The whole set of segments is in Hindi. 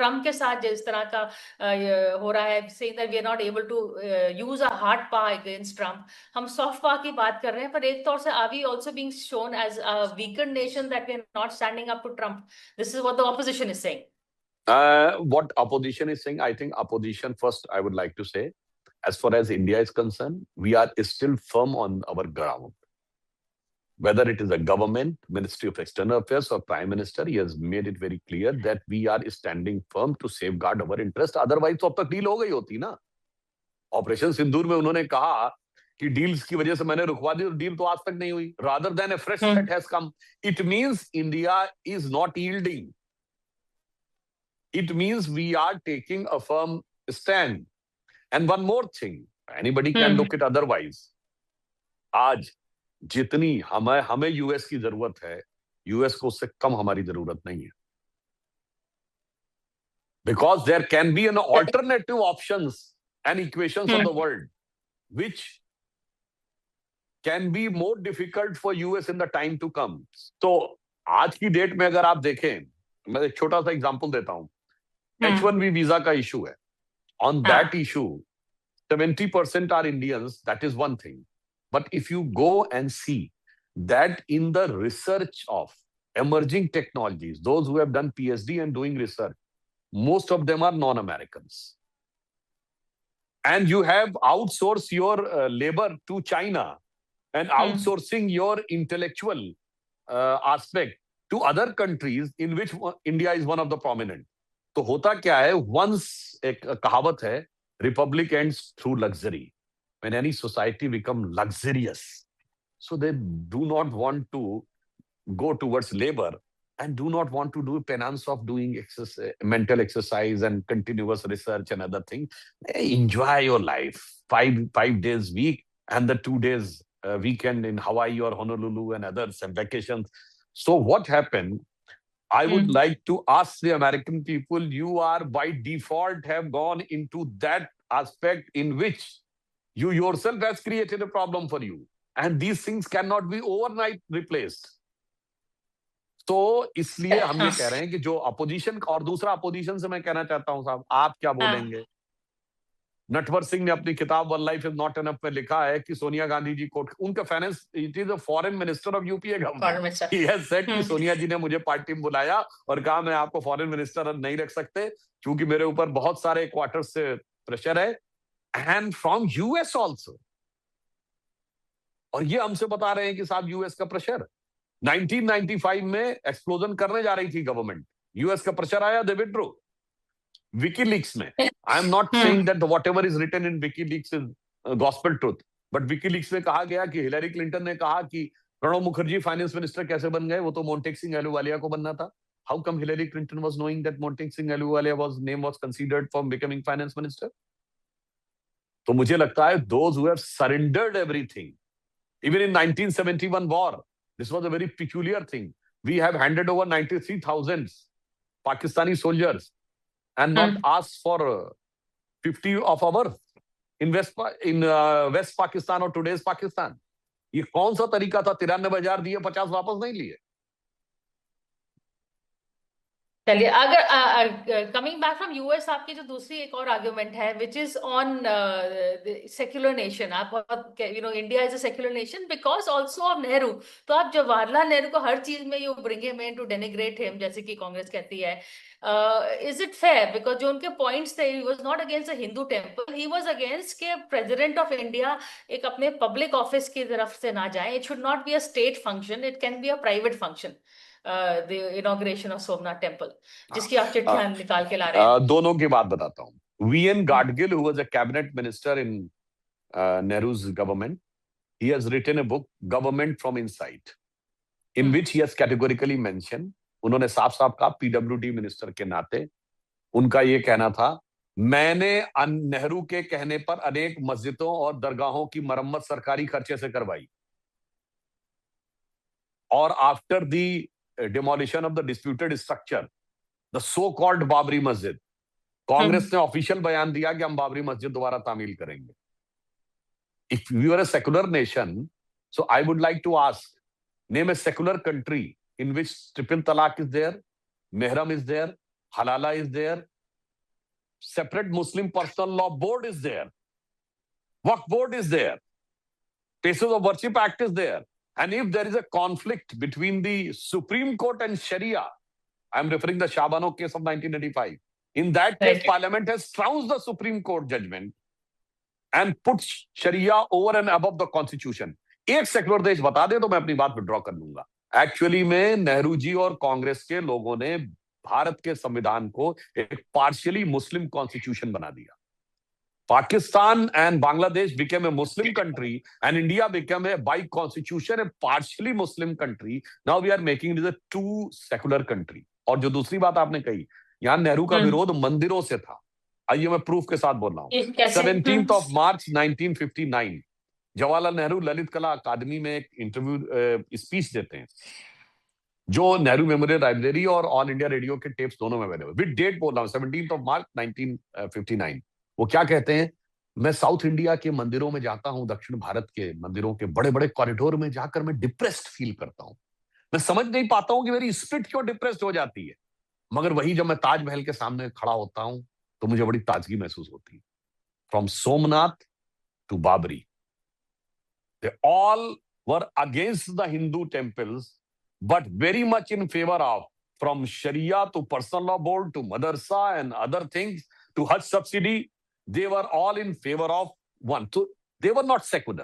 ट्रम्प के साथ जिस तरह का हो रहा है, saying that we are not able to use a hard power against Trump, हम सॉफ्ट पावर की बात कर रहे हैं, पर एक तौर से are we also being shown as a weakened nation that we are not standing up to Trump? This is what the opposition is saying. What opposition is saying, I think opposition first, I would like to say, as far as India is concerned, we are still firm on our ground. Whether it is a government, Ministry of External Affairs or Prime Minister, he has made it very clear that we are standing firm to safeguard our interest. Otherwise, तो अब तक डील हो गई होती ना. ऑपरेशन सिंदूर में उन्होंने कहा कि डील्स की वजह से मैंने रुकवा दी, और डील तो आज तक नहीं हुई. Rather than a fresh threat has come, it means India is not yielding. It means we are taking a firm stand. And one more thing, anybody can look it otherwise. आज जितनी हमें यूएस की जरूरत है, यूएस को उससे कम हमारी जरूरत नहीं है. Because there can be an alternative options and equations of the world which can be more difficult for US in the time to come. तो आज की डेट में अगर आप देखें, मैं एक छोटा सा एग्जांपल देता हूं. H1B वीजा का इशू है. On that issue, 70% are Indians. That is one thing. But if you go and see that in the research of emerging technologies, those who have done PhD and doing research, most of them are non-Americans. And you have outsourced your labor to China and outsourcing your intellectual aspect to other countries in which India is one of the prominent. तो होता क्या है, once एक कहावत है, republic ends through luxury. When any society become luxurious, so they do not want to go towards labor and do not want to do penance of doing mental exercise and continuous research and other things. Enjoy your life. Five days week and the 2 days weekend in Hawaii or Honolulu and others and vacations. So what happened? I would like to ask the American people, you are by default have gone into that aspect in which you yourself has created a problem for you. And these things cannot be overnight replaced. तो इसलिए हम ये कह रहे हैं कि जो अपोजिशन, और दूसरा अपोजिशन से मैं कहना चाहता हूं साहब, आप क्या बोलेंगे? नटवर सिंह ने अपनी किताब one life is not enough में लिखा है कि सोनिया गांधी जी को, उनका finance, it is the foreign minister of UPA government, he has said कि सोनिया जी ने मुझे पार्टी में बुलाया और कहा मैं आपको फॉरेन मिनिस्टर नहीं रख सकते क्योंकि मेरे ऊपर बहुत सारे क्वार्टर्स से प्रेशर है, एंड फ्रॉम यूएस ऑल्सो. और ये हमसे बता रहे हैं कि साहब यूएस का प्रेशर 1995 में एक्सप्लोजन करने जा रही थी गवर्नमेंट, यूएस का प्रेशर आया, दे विथड्रू. विकीलीक्स में, I am not saying that whatever is written in WikiLeaks is gospel truth, but WikiLeaks में कहा गया कि हिलरी क्लिंटन ने कहा कि प्रणब मुखर्जी फाइनेंस मिनिस्टर कैसे बन गए, वो तो मोंटेक सिंह अहलूवालिया को बनना था. How come Hillary Clinton was knowing that Montek Singh Ahluwalia was name was considered for becoming finance minister? तो मुझे लगता है those who have surrendered everything, even in 1971 war, this was a very peculiar thing. We have handed over 93,000 Pakistani soldiers and not asked for 50 of ours in West Pakistan or today's Pakistan. ये कौन सा तरीका था? 93,000 दिए, 50 वापस नहीं लिए. चलिए, अगर कमिंग बैक फ्रॉम यूएस, आपकी जो दूसरी एक और आर्ग्यूमेंट है which is on secular nation. आप बहुत, India is a secular nation because also of Nehru. तो आप जवाहरलाल नेहरू को हर चीज में you bring him in to denigrate him, जैसे कि कांग्रेस कहती है. Is it fair? बिकॉज जो उनके पॉइंट्स थे, he was not against a Hindu temple, he was against के प्रेसिडेंट ऑफ इंडिया एक अपने पब्लिक ऑफिस की तरफ से ना जाए. It should not be a state function, it can be a private function. The inauguration of Somnath Temple, जिसकी आप चिट्ठियां निकाल के ला रहे हैं. दोनों की बात बताता हूँ. V.N. Gadgil, who was a cabinet minister in Nehru's government, he has written a book, Government from Inside, in which he has categorically mentioned, उन्होंने साफ साफ कहा, PWD मिनिस्टर के नाते उनका ये कहना था, मैंने नेहरू के कहने पर अनेक मस्जिदों और दरगाहों की मरम्मत सरकारी खर्चे से करवाई. और after the demolition of the disputed structure, the so-called Babri Masjid, Congress ने ऑफिशियल बयान दिया कि हम बाबरी मस्जिद दोबारा तामील करेंगे. If you are a secular nation, so I would like to ask, name a secular country in which triple talaq is there, mehram is there, halala is there, separate Muslim personal law board is there. Waqf board is there. Places of Worship Act is there. And if there is a conflict between the Supreme Court and Sharia, I'm referring the Shabano case of 1985. In that case, Right. Parliament has trounced the Supreme Court judgment and put Sharia over and above the Constitution. एक सेक्युलर देश बता दे तो मैं अपनी बात विड्रॉ कर लूंगा. एक्चुअली में नेहरू जी और कांग्रेस के लोगों ने भारत के संविधान को एक पार्शियली मुस्लिम कॉन्स्टिट्यूशन बना दिया. Pakistan and Bangladesh became a Muslim country, and India became a, by constitution, a partially Muslim country. Now we are making it a two secular country. और जो दूसरी बात आपने कही, यहाँ नेहरू का विरोध मंदिरों से था. आइए मैं प्रूफ के साथ बोल रहा हूँ. 17th of March 1959, Jawaharlal Nehru Lalit कला अकादमी में एक इंटरव्यू स्पीच देते हैं, जो नेहरू मेमोरियल लाइब्रेरी और ऑल इंडिया रेडियो के टेप्स दोनों में अवेलेबल. विद डेट बोल रहा हूँ, 17th of March 1959. वो क्या कहते हैं? मैं साउथ इंडिया के मंदिरों में जाता हूं, दक्षिण भारत के मंदिरों के बड़े बड़े कॉरिडोर में जाकर मैं डिप्रेस्ड फील करता हूं. मैं समझ नहीं पाता हूं कि मेरी स्पिरिट क्यों डिप्रेस्ड हो जाती है, मगर वही जब मैं ताजमहल के सामने खड़ा होता हूं तो मुझे बड़ी ताजगी महसूस होती है. From Somnath to Babri, they all were against the Hindu temples, but very much in favour of, from sharia to personal law board to madrasa and other things to hajj subsidy. They were all in favor of one. So they were not secular.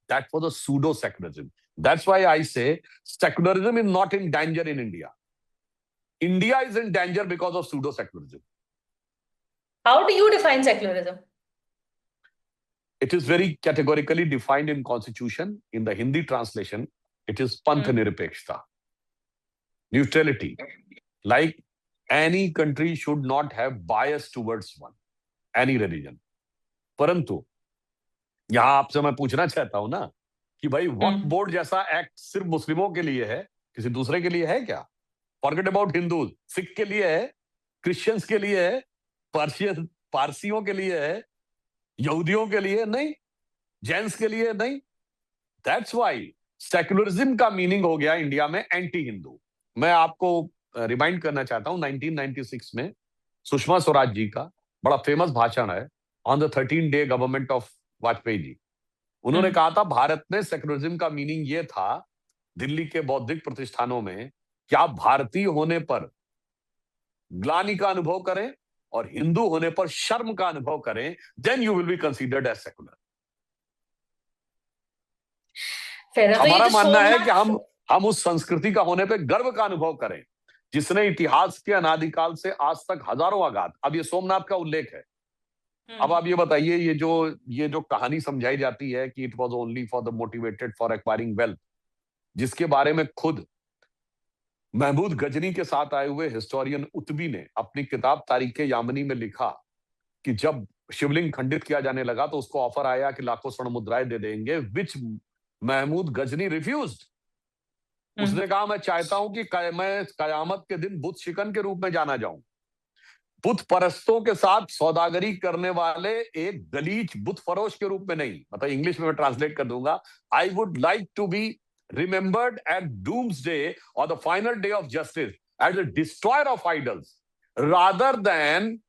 That was a pseudo-secularism. That's why I say secularism is not in danger in India. India is in danger because of pseudo-secularism. How do you define secularism? It is very categorically defined in Constitution. In the Hindi translation, it is Panth Nirapekshta. Neutrality. Like any country should not have bias towards one. Any religion. परंतु यहां आपसे मैं पूछना चाहता हूं ना कि भाई वक्फ बोर्ड जैसा एक्ट सिर्फ मुस्लिमों के लिए है, किसी दूसरे के लिए है क्या? Forget about Hindus. सिख के लिए है, क्रिश्चियंस के लिए है, पारसियों के लिए है, यहूदियों के लिए नहीं, जैन्स के लिए नहीं. दैट्स व्हाई सेक्युलरिज्म का मीनिंग हो गया इंडिया में एंटी हिंदू. मैं आपको रिमाइंड करना चाहता हूं 1996 में सुषमा स्वराज जी का बड़ा फेमस भाषण है on the 13th day government of Vajpayee ji. उन्होंने कहा था भारत में सेक्युलरिज्म का मीनिंग ये था, दिल्ली के बौद्धिक प्रतिष्ठानों में, कि आप भारतीय होने पर ग्लानि का अनुभव करें और हिंदू होने पर शर्म का अनुभव करें, then you will be considered as secular. हमारा मानना है कि हम उस संस्कृति का होने पर गर्व का अनुभव करें जिसने इतिहास के अनादिकाल से आज तक हजारों आघात. अब ये सोमनाथ का उल्लेख है. अब आप ये बताइए, ये जो कहानी समझाई जाती है कि it was only for the motivated for acquiring wealth, जिसके बारे में खुद महमूद गजनी के साथ आए हुए हिस्टोरियन उत्बी ने अपनी किताब तारीख यामनी में लिखा कि जब शिवलिंग खंडित किया जाने लगा तो उसको ऑफर आया कि लाखों स्वर्ण मुद्राएं दे देंगे, विच महमूद गजनी रिफ्यूज्ड. उसने कहा मैं चाहता हूं कि मैं कयामत के दिन बुत शिकन के रूप में जाना जाऊं. बुत परस्तों के साथ सौदागरी करने वाले एक गलीच बुत फरोश के रूप में नहीं. मतलब इंग्लिश में मैं ट्रांसलेट कर दूंगा. I would like to be remembered at doomsday or the final day of justice as a destroyer of idols rather than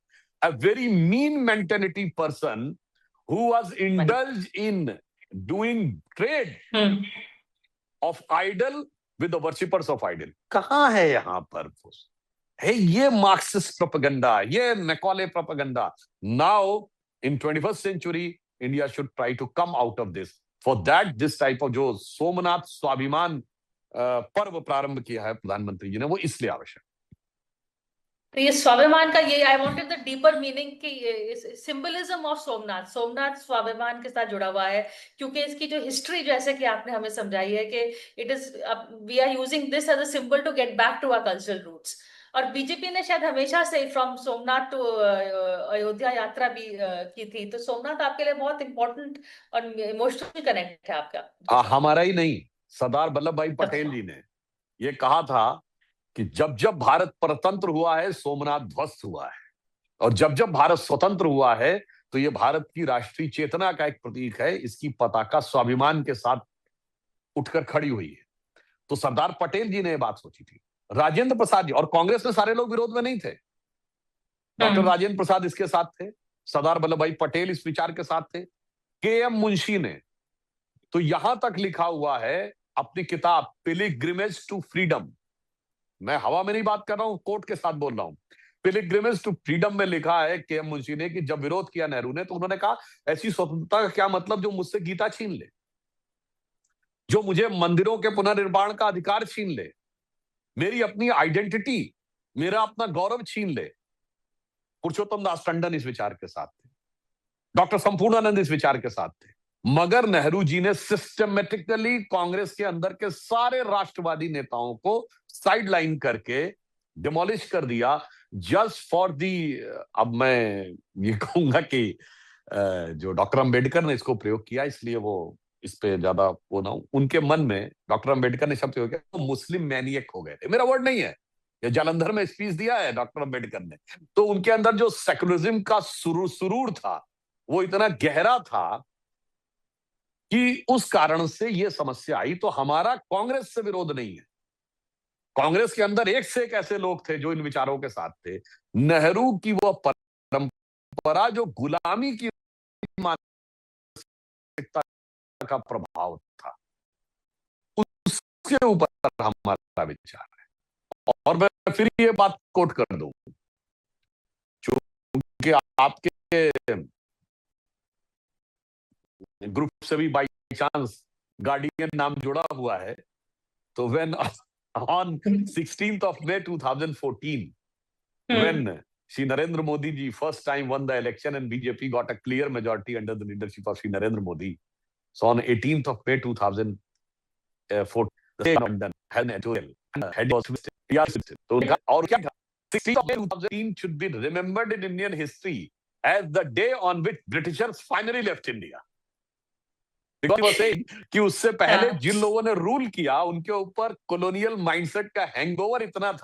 a very mean mentality person who was indulge in doing trade of idol with the worshippers of idol. कहां है यहां पर है ये मार्क्सिस्ट प्रोपेगेंडा, ये Macaulay propaganda. Now in 21st century India should try to come out of this. For that this type of जो सोमनाथ स्वाभिमान पर्व प्रारंभ किया है प्रधानमंत्री जी ने, वो इसलिए आवश्यक. तो ये स्वाभिमान का, ये I wanted the deeper meaning कि सिंबलिज्म ऑफ सोमनाथ स्वाभिमान के साथ जुड़ा हुआ है, क्योंकि इसकी जो हिस्ट्री जैसे कि आपने हमें समझाई है कि it is, we are using this as a symbol to get back to our cultural roots. और बीजेपी ने शायद हमेशा से फ्रॉम सोमनाथ टू अयोध्या यात्रा भी की थी. तो सोमनाथ आपके लिए बहुत इंपॉर्टेंट और इमोशनल कनेक्ट है आपका. हमारा ही नहीं, सरदार वल्लभ भाई पटेल जी ने ये कहा था कि जब जब भारत परतंत्र हुआ है सोमनाथ ध्वस्त हुआ है, और जब जब भारत स्वतंत्र हुआ है तो ये भारत की राष्ट्रीय चेतना का एक प्रतीक है. इसकी पताका स्वाभिमान के साथ उठकर खड़ी हुई है. तो सरदार पटेल जी ने ये बात सोची थी. राजेंद्र प्रसाद जी और कांग्रेस में सारे लोग विरोध में नहीं थे. डॉक्टर राजेंद्र प्रसाद इसके साथ थे, सरदार वल्लभ भाई पटेल इस विचार के साथ थे, के.एम. मुंशी ने तो यहां तक लिखा हुआ है अपनी किताब पिलग्रिमेज टू फ्रीडम, मैं हवा में नहीं बात कर रहा हूं, कोर्ट के साथ बोल रहा हूं, पिलग्रिमेज टू फ्रीडम में लिखा है के.एम. मुंशी ने कि जब विरोध किया नेहरू ने तो उन्होंने कहा ऐसी स्वतंत्रता का क्या मतलब जो मुझसे गीता छीन ले, जो मुझे मंदिरों के पुनर्निर्माण का अधिकार छीन ले, मेरी अपनी आइडेंटिटी, मेरा अपना गौरव छीन ले। पुरुषोत्तम दास टंडन इस विचार के साथ थे, डॉक्टर संपूर्णानंद इस विचार के साथ थे, मगर नेहरू जी ने सिस्टमेटिकली कांग्रेस के अंदर के सारे राष्ट्रवादी नेताओं को साइडलाइन करके डिमोलिश कर दिया जस्ट फॉर दी, अब मैं ये कहूंगा कि जो डॉक्टर अंबेडकर ने इसको प्रयोग किया इसलिए वो इस पे ज्यादा वो ना, उनके मन में डॉक्टर अंबेडकर ने शब्द प्रयोग किया, वो मुस्लिम मैनियक हो गए थे, मेरा वर्ड नहीं है, ये जालंधर में स्पीच दिया है डॉक्टर अंबेडकर ने, तो उनके अंदर जो सेकुलरिज्म का सुरूर था वो इतना गहरा था कि उस कारण से ये समस्या आई। तो हमारा कांग्रेस से विरोध नहीं है, कांग्रेस के अंदर एक से एक ऐसे लोग थे जो इन विचारों के साथ थे। नेहरू की वो परंपरा जो गुलामी की मानसिकता का प्रभाव था, उसके ऊपर हमारा विचार है। और मैं फिर ये बात कोट कर दूं, क्योंकि आपके ग्रुप से भी बाई चांस गार्डियन नाम जुड़ा हुआ है, तो when on 16th of May 2014 when Shri Narendra Modi ji first time won the election and BJP got a clear majority under the leadership of Shri Narendra Modi, so on 18th of May 2014 the state of London had an editorial and the head was so और क्या था, 16th of May 2014 should be remembered in Indian history as the day on which Britishers finally left India. कि उससे पहले जिन लोगों ने रूल किया उनके ऊपर कॉलोनियल माइंडसेट का हैंगओवर इतना था